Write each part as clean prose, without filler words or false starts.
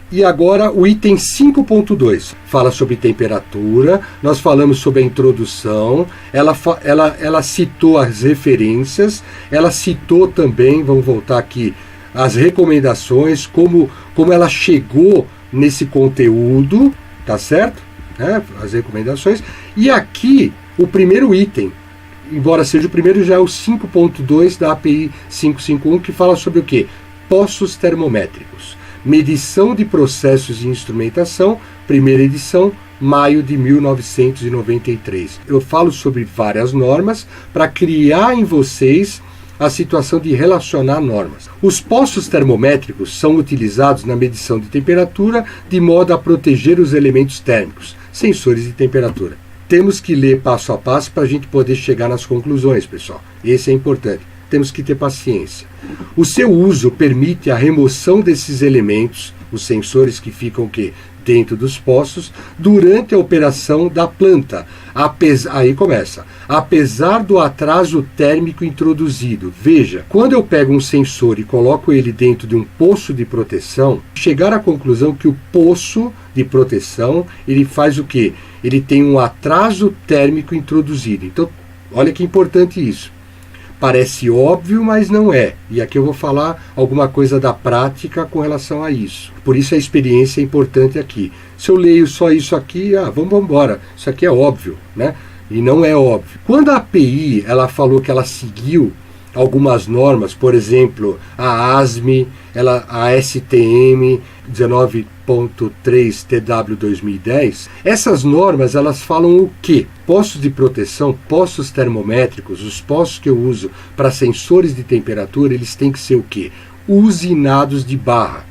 E agora o item 5.2 fala sobre temperatura, nós falamos sobre a introdução, ela citou as referências, ela citou também, vamos voltar aqui, as recomendações, como ela chegou nesse conteúdo, tá certo? As recomendações. E aqui o primeiro item, embora seja o primeiro, já é o 5.2 da API 551, que fala sobre o quê? Poços termométricos. Medição de processos de instrumentação, primeira edição, maio de 1993. Eu falo sobre várias normas para criar em vocês a situação de relacionar normas. Os poços termométricos são utilizados na medição de temperatura de modo a proteger os elementos térmicos, sensores de temperatura. Temos que ler passo a passo para a gente poder chegar nas conclusões, pessoal. Esse é importante. Temos que ter paciência. O seu uso permite a remoção desses elementos, os sensores que ficam dentro dos poços, durante a operação da planta. Aí começa. Apesar do atraso térmico introduzido. Veja, quando eu pego um sensor e coloco ele dentro de um poço de proteção, chegar à conclusão que o poço de proteção, ele faz o quê? Ele tem um atraso térmico introduzido. Então, olha que importante isso. Parece óbvio, mas não é. E aqui eu vou falar alguma coisa da prática com relação a isso. Por isso a experiência é importante aqui. Se eu leio só isso aqui, vamos embora. Isso aqui é óbvio, né? E não é óbvio. Quando a API ela falou que ela seguiu algumas normas, por exemplo, a ASME, a STM 19.3 TW 2010, essas normas elas falam o quê? Poços de proteção, poços termométricos, os poços que eu uso para sensores de temperatura, eles têm que ser o quê? Usinados de barra.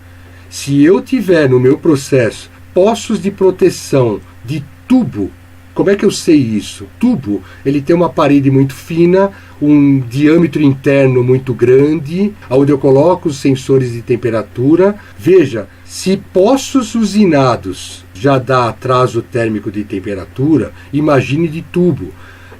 Se eu tiver no meu processo poços de proteção de tubo, como é que eu sei isso? Tubo, ele tem uma parede muito fina, um diâmetro interno muito grande, onde eu coloco os sensores de temperatura. Veja, se poços usinados já dá atraso térmico de temperatura, imagine de tubo.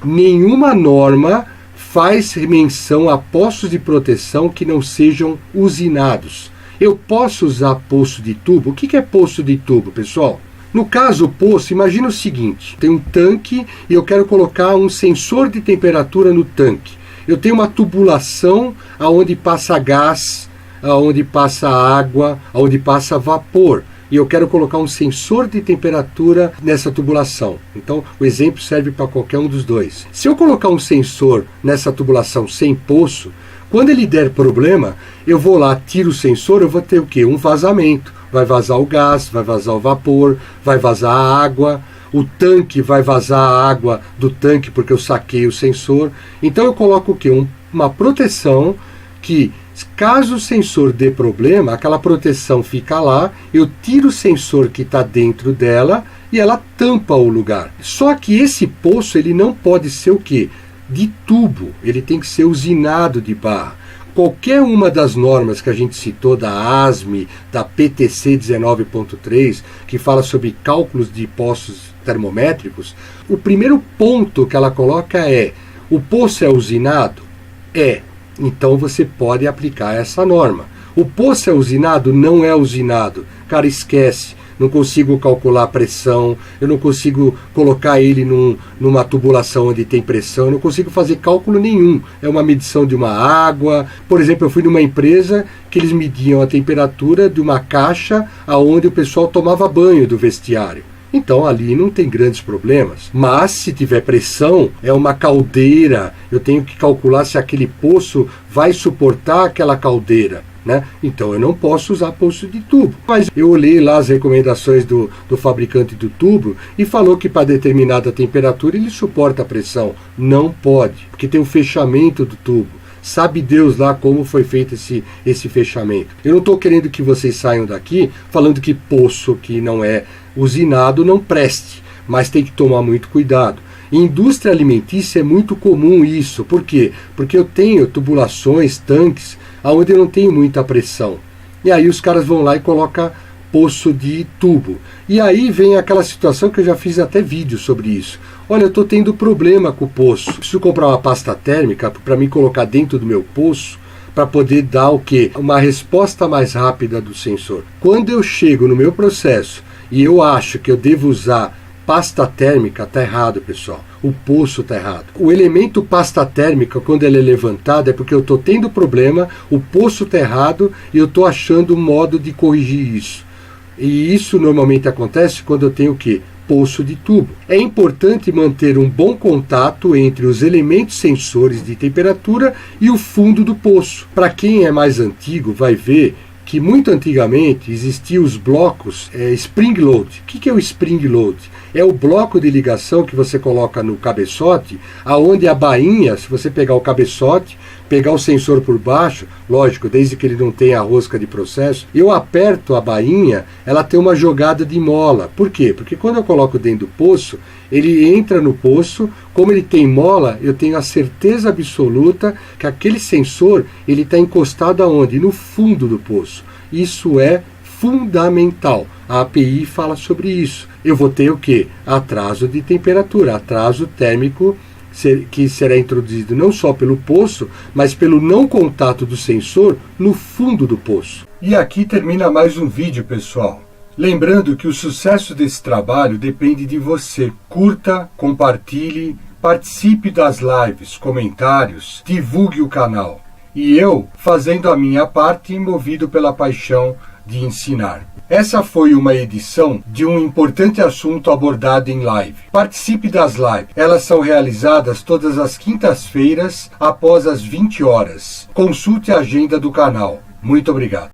Nenhuma norma faz menção a poços de proteção que não sejam usinados. Eu posso usar poço de tubo? O que é poço de tubo, pessoal? No caso, o poço, imagina o seguinte, tem um tanque e eu quero colocar um sensor de temperatura no tanque. Eu tenho uma tubulação onde passa gás, onde passa água, onde passa vapor. E eu quero colocar um sensor de temperatura nessa tubulação. Então, o exemplo serve para qualquer um dos dois. Se eu colocar um sensor nessa tubulação sem poço, quando ele der problema, eu vou lá, tiro o sensor, eu vou ter o quê? Um vazamento. Vai vazar o gás, vai vazar o vapor, vai vazar a água, o tanque vai vazar a água do tanque porque eu saquei o sensor. Então eu coloco o quê? Uma proteção que, caso o sensor dê problema, aquela proteção fica lá, eu tiro o sensor que está dentro dela e ela tampa o lugar. Só que esse poço ele não pode ser o quê? De tubo, ele tem que ser usinado de barra. Qualquer uma das normas que a gente citou, da ASME, da PTC 19.3, que fala sobre cálculos de poços termométricos, o primeiro ponto que ela coloca é: o poço é usinado? É. Então você pode aplicar essa norma. O poço é usinado? Não é usinado. Cara, esquece. Não consigo calcular a pressão, eu não consigo colocar ele numa tubulação onde tem pressão, eu não consigo fazer cálculo nenhum. É uma medição de uma água. Por exemplo, eu fui numa empresa que eles mediam a temperatura de uma caixa onde o pessoal tomava banho do vestiário. Então ali não tem grandes problemas. Mas se tiver pressão, é uma caldeira, eu tenho que calcular se aquele poço vai suportar aquela caldeira. Né? Então eu não posso usar poço de tubo. Mas eu olhei lá as recomendações do fabricante do tubo e falou que para determinada temperatura ele suporta a pressão. Não pode, porque tem o fechamento do tubo. Sabe Deus lá como foi feito esse fechamento. Eu não estou querendo que vocês saiam daqui falando que poço que não é usinado não preste, mas tem que tomar muito cuidado. Em indústria alimentícia é muito comum isso. Por quê? Porque eu tenho tubulações, tanques, onde eu não tenho muita pressão. E aí os caras vão lá e colocam poço de tubo. E aí vem aquela situação que eu já fiz até vídeo sobre isso. Olha, eu estou tendo problema com o poço. Preciso comprar uma pasta térmica para me colocar dentro do meu poço, para poder dar o quê? Uma resposta mais rápida do sensor. Quando eu chego no meu processo e eu acho que eu devo usar pasta térmica, está errado, pessoal. O poço está errado. O elemento pasta térmica, quando ele é levantado, é porque eu estou tendo problema, o poço está errado e eu estou achando um modo de corrigir isso. E isso normalmente acontece quando eu tenho o quê? Poço de tubo. É importante manter um bom contato entre os elementos sensores de temperatura e o fundo do poço. Para quem é mais antigo, vai ver que muito antigamente existiam os blocos spring load. O que é o spring load? É o bloco de ligação que você coloca no cabeçote, aonde a bainha, se você pegar o cabeçote, pegar o sensor por baixo, lógico, desde que ele não tenha a rosca de processo, eu aperto a bainha, ela tem uma jogada de mola. Por quê? Porque quando eu coloco dentro do poço, ele entra no poço, como ele tem mola, eu tenho a certeza absoluta que aquele sensor ele está encostado aonde? No fundo do poço. Isso é fundamental. A API fala sobre isso. Eu vou ter o quê? Atraso de temperatura, atraso térmico, que será introduzido não só pelo poço, mas pelo não contato do sensor no fundo do poço. E aqui termina mais um vídeo, pessoal. Lembrando que o sucesso desse trabalho depende de você. Curta, compartilhe, participe das lives, comentários, divulgue o canal. E eu fazendo a minha parte, movido pela paixão de ensinar. Essa foi uma edição de um importante assunto abordado em live. Participe das lives. Elas são realizadas todas as quintas-feiras, após as 20 horas. Consulte a agenda do canal. Muito obrigado.